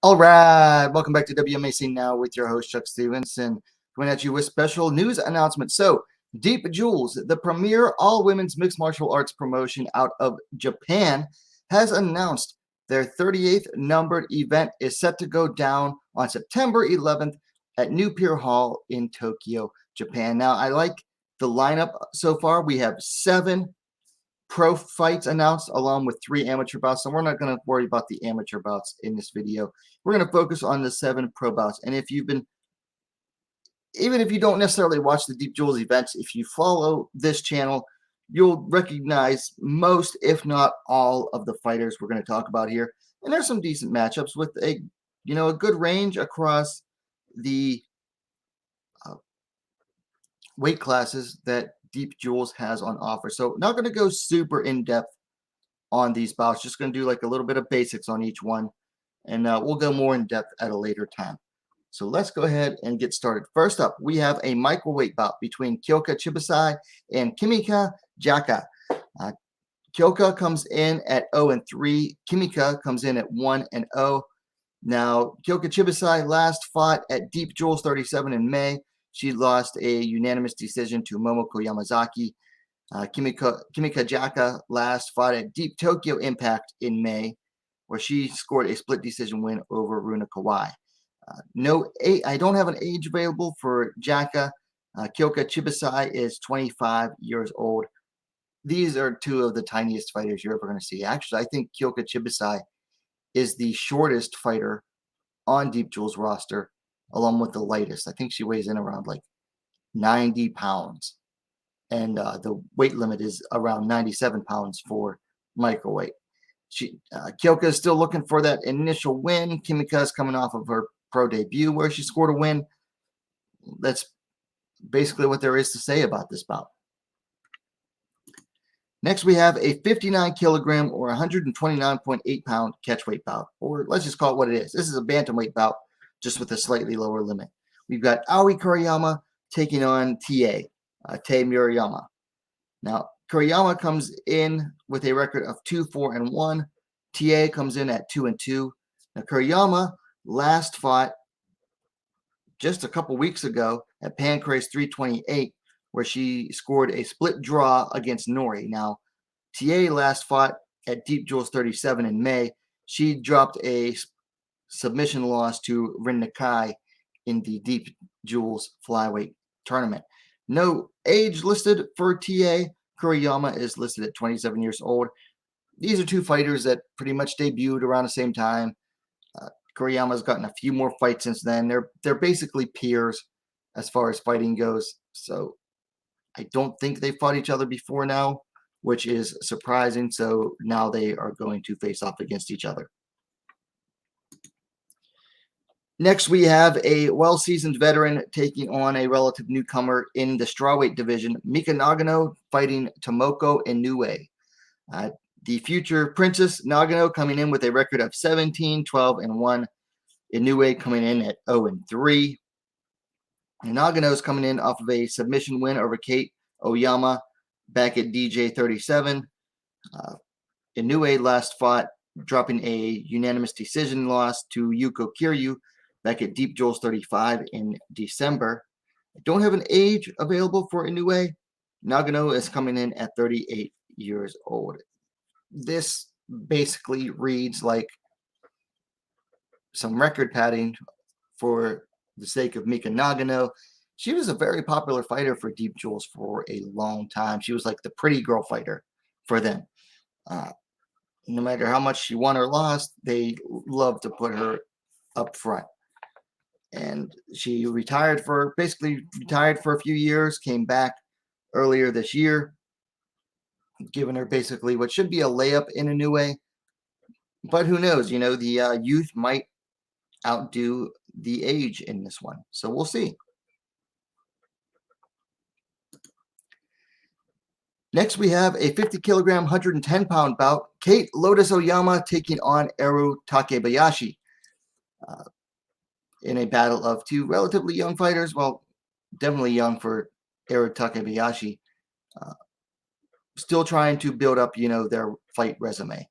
All right, welcome back to WMAC Now with your host Chuck Stevenson, coming at you with special news announcements. So, Deep Jewels, the premier all-women's mixed martial arts promotion out of Japan, has announced their 38th numbered event is set to go down on September 11th at New Pier Hall in Tokyo, Japan. Now, I like the lineup so far. We have 7 pro fights announced along with 3 amateur bouts. So we're not going to worry about the amateur bouts in this video. We're going to focus on the 7 pro bouts. And if you've been, even if you don't necessarily watch the Deep Jewels events, if you follow this channel, you'll recognize most, if not all, of the fighters we're going to talk about here. And there's some decent matchups with a good range across the uh, weight classes that Deep Jewels has on offer. So not going to go super in depth on these bouts. Just going to do like a little bit of basics on each one, and we'll go more in depth at a later time. So let's go ahead and get started. First up, we have a microweight bout between Kyouka Chibasai and Mika Nagano. Kyouka comes in at 0-3. Mika comes in at 1-0. Now, Kyouka Chibasai last fought at Deep Jewels 37 in May. She lost a unanimous decision to Momoko Yamazaki. Mika Nagano last fought at Deep Tokyo Impact in May, where she scored a split decision win over Runa Kawai. I don't have an age available for Nagano. Kyouka Chibasai is 25 years old. These are 2 of the tiniest fighters you're ever going to see. Actually, I think Kyouka Chibasai is the shortest fighter on Deep Jewel's roster, along with the lightest. I think she weighs in around like 90 pounds. And the weight limit is around 97 pounds for microweight. Kyouka is still looking for that initial win. Mika is coming off of her pro debut where she scored a win. That's basically what there is to say about this bout. Next, we have a 59 kilogram or 129.8 pound catchweight bout, or let's just call it what it is. This is a bantamweight bout, just with a slightly lower limit. We've got Aori Karyama taking on Te Murayama. Now, Karyama comes in with a record of 2-4-1. Te comes in at 2-2. Now, Karyama last fought just a couple weeks ago at Pancrase 328, where she scored a split draw against Nori. Now, Te last fought at Deep Jewels 37 in May. She dropped a submission loss to Rin Nakai in the Deep Jewels flyweight tournament. No age listed for Te. Karyama is listed at 27 years old. These are 2 fighters that pretty much debuted around the same time. Karyama's gotten a few more fights since then. They're basically peers as far as fighting goes. So I don't think they fought each other before now, which is surprising. So now they are going to face off against each other. Next, we have a well-seasoned veteran taking on a relative newcomer in the strawweight division. Mika Nagano fighting Tomoko Inoue. The future Princess Nagano coming in with a record of 17-12-1. Inoue coming in at 0-3. Nagano is coming in off of a submission win over Kate Oyama back at DJ 37. Inoue last fought, dropping a unanimous decision loss to Yuko Kiryu back at Deep Jewels 35 in December. I don't have an age available for Inoue. Nagano is coming in at 38 years old. This basically reads like some record padding for the sake of Mika Nagano. She was a very popular fighter for Deep Jewels for a long time. She was like the pretty girl fighter for them. No matter how much she won or lost, they loved to put her up front. And she basically retired for a few years, came back earlier this year, giving her basically what should be a layup in Inoue. But who knows? The youth might outdo the age in this one. So we'll see. Next, we have a 50 kilogram, 110 pound bout. Kate Lotus Oyama taking on Eru Takebayashi in a battle of 2 relatively young fighters. Well, definitely young for Eru Takebayashi. Still trying to build up, their fight resume.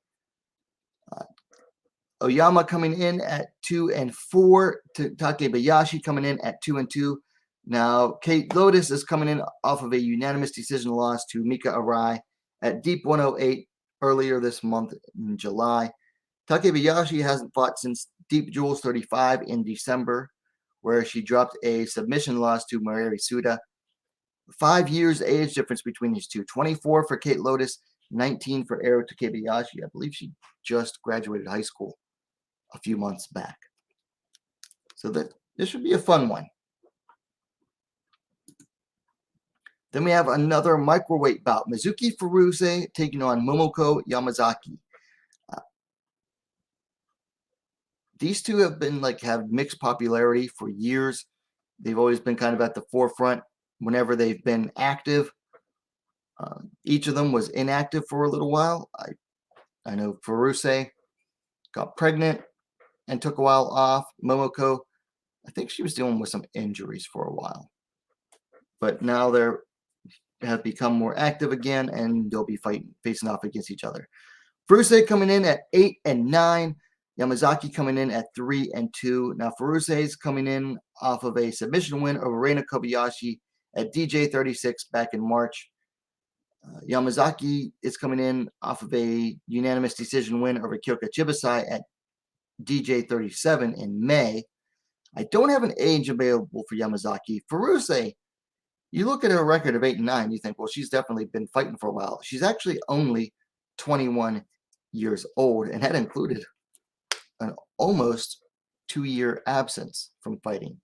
Oyama coming in at 2-4. Takebayashi coming in at 2-2. Now, Lotus is coming in off of a unanimous decision loss to Mika Arai at deep 108 earlier this month in July. Takebayashi hasn't fought since Deep Jewels 35 in December, where she dropped a submission loss to Mowari Suda. 5 years age difference between these two. 24 for Kate Lotus, 19 for Aori Karyama. I believe she just graduated high school a few months back. So this should be a fun one. Then we have another microweight bout. Mizuki Furuse taking on Momoko Yamazaki. These two have been have mixed popularity for years. They've always been kind of at the forefront whenever they've been active. Each of them was inactive for a little while. I know Furuse got pregnant and took a while off. Momoko, I think she was dealing with some injuries for a while. But now they have become more active again, and they'll be facing off against each other. Furuse coming in at 8-9. Yamazaki coming in at 3-2. Now Furuse is coming in off of a submission win over Reina Kobayashi at DJ 36 back in March. Yamazaki is coming in off of a unanimous decision win over Kyouka Chibasai at DJ 37 in May. I don't have an age available for Yamazaki. Furuse, you look at her record of 8-9, you think, well, she's definitely been fighting for a while. She's actually only 21 years old, and that included an almost 2-year absence from fighting.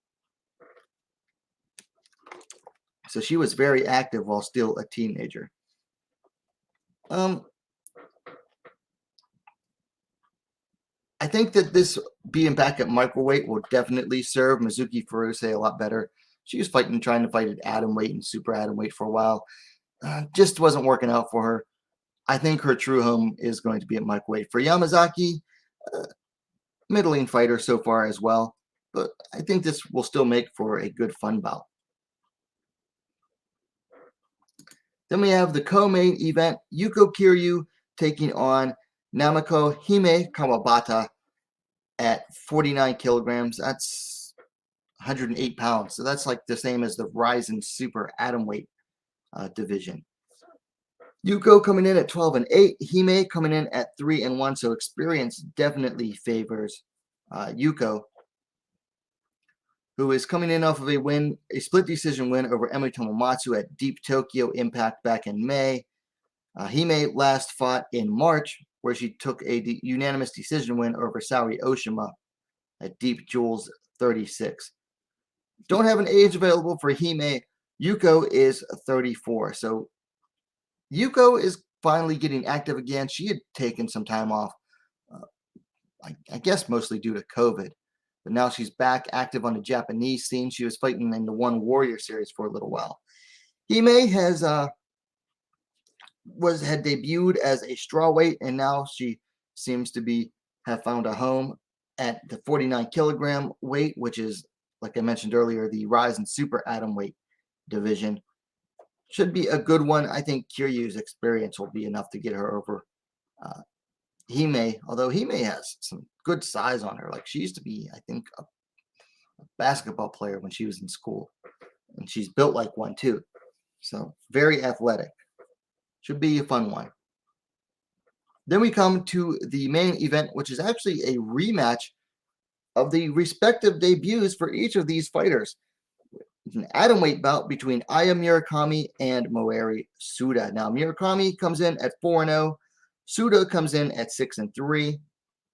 So she was very active while still a teenager. I think that this being back at microweight will definitely serve Mizuki Furuse a lot better. She was trying to fight at atom weight and super atom weight for a while. Just wasn't working out for her. I think her true home is going to be at microweight. For Yamazaki, middling fighter so far as well, but I think this will still make for a good fun bout. Then we have the co-main event, Yuko Kiryu taking on Namiko Hime Kawabata at 49 kilograms. That's 108 pounds. So that's like the same as the Ryzen Super Atomweight division. Yuko coming in at 12-8. Hime coming in at 3-1. So experience definitely favors Yuko, who is coming in off of a split decision win over Emi Tomomatsu at Deep Tokyo Impact back in May. Hime last fought in March, where she took a unanimous decision win over Saori Oshima at Deep Jewels 36. Don't have an age available for Hime. Yuko is 34. So Yuko is finally getting active again. She had taken some time off, I guess mostly due to COVID. But now she's back active on the Japanese scene. She was fighting in the One Warrior series for a little while. Hime had debuted as a strawweight, and now she seems to have found a home at the 49 kilogram weight, which is, like I mentioned earlier, the Ryzen Super Atom weight division. Should be a good one. I think Kiryu's experience will be enough to get her over Hime, although Hime has some good size on her. Like, she used to be, I think, a basketball player when she was in school, and she's built like one too. So very athletic. Should be a fun one. Then we come to the main event, which is actually a rematch of the respective debuts for each of these fighters. It's an atomweight bout between Ayam Murakami and Mowari Suda. Now, Murakami comes in at 4-0. Suda comes in at 6-3.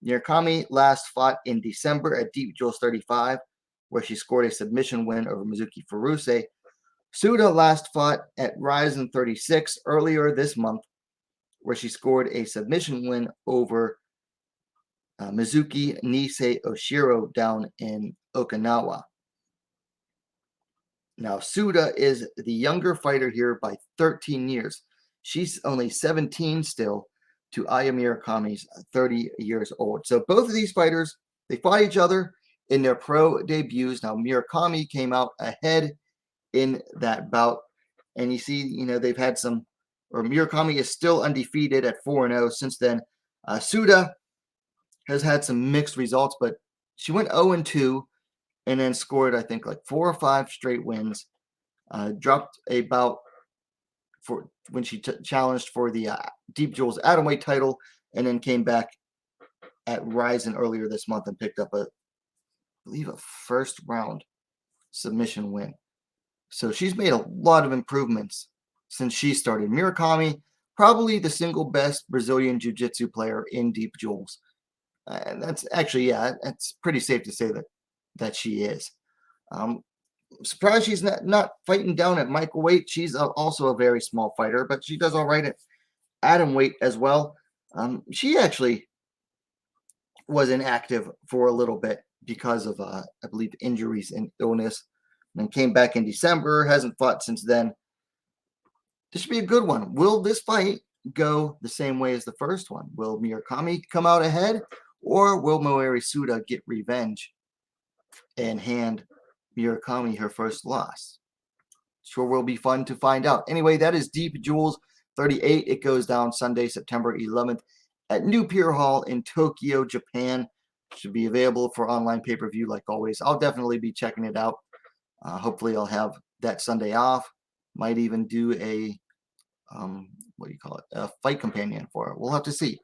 Murakami last fought in December at Deep Jewels 35, where she scored a submission win over Mizuki Furuse. Suda last fought at Ryzen 36 earlier this month, where she scored a submission win over Mizuki Nisei Oshiro down in Okinawa. Now, Suda is the younger fighter here by 13 years. She's only 17 still to Ayam Murakami's 30 years old. So both of these fighters, they fought each other in their pro debuts. Now, Murakami came out ahead in that bout. And you see, they've had Murakami is still undefeated at 4-0 since then. Suda has had some mixed results, but She went 0-2 and then scored, I think, like 4 or 5 straight wins. Dropped a bout for when she challenged for the Deep Jewels atomweight title, and then came back at Ryzen earlier this month and picked up I believe a first round submission win. So she's made a lot of improvements since she started. Murakami, probably the single best Brazilian jiu-jitsu player in Deep Jewels. And that's actually, yeah, that's pretty safe to say that she is. Surprised she's not fighting down at middleweight. She's also a very small fighter, but she does all right at atom weight as well. She actually was inactive for a little bit because of, I believe, injuries and illness, and then came back in December. Hasn't fought since then. This should be a good one. Will this fight go the same way as the first one? Will Murakami come out ahead, or will Mowari Suda get revenge and hand Murakami her first loss? Sure will be fun to find out. Anyway, that is Deep Jewels 38. It goes down Sunday, September 11th at New Pier Hall in Tokyo, Japan. Should be available for online pay-per-view like always. I'll definitely be checking it out. Hopefully I'll have that Sunday off. Might even do a a fight companion for it. We'll have to see.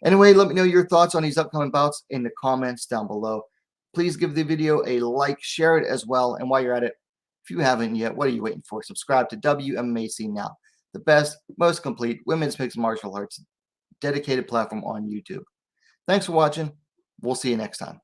Anyway, let me know your thoughts on these upcoming bouts in the comments down below. Please give the video a like, share it as well, and while you're at it, if you haven't yet, what are you waiting for? Subscribe to WMMA Scene Now, the best, most complete women's mixed martial arts dedicated platform on YouTube. Thanks for watching. We'll see you next time.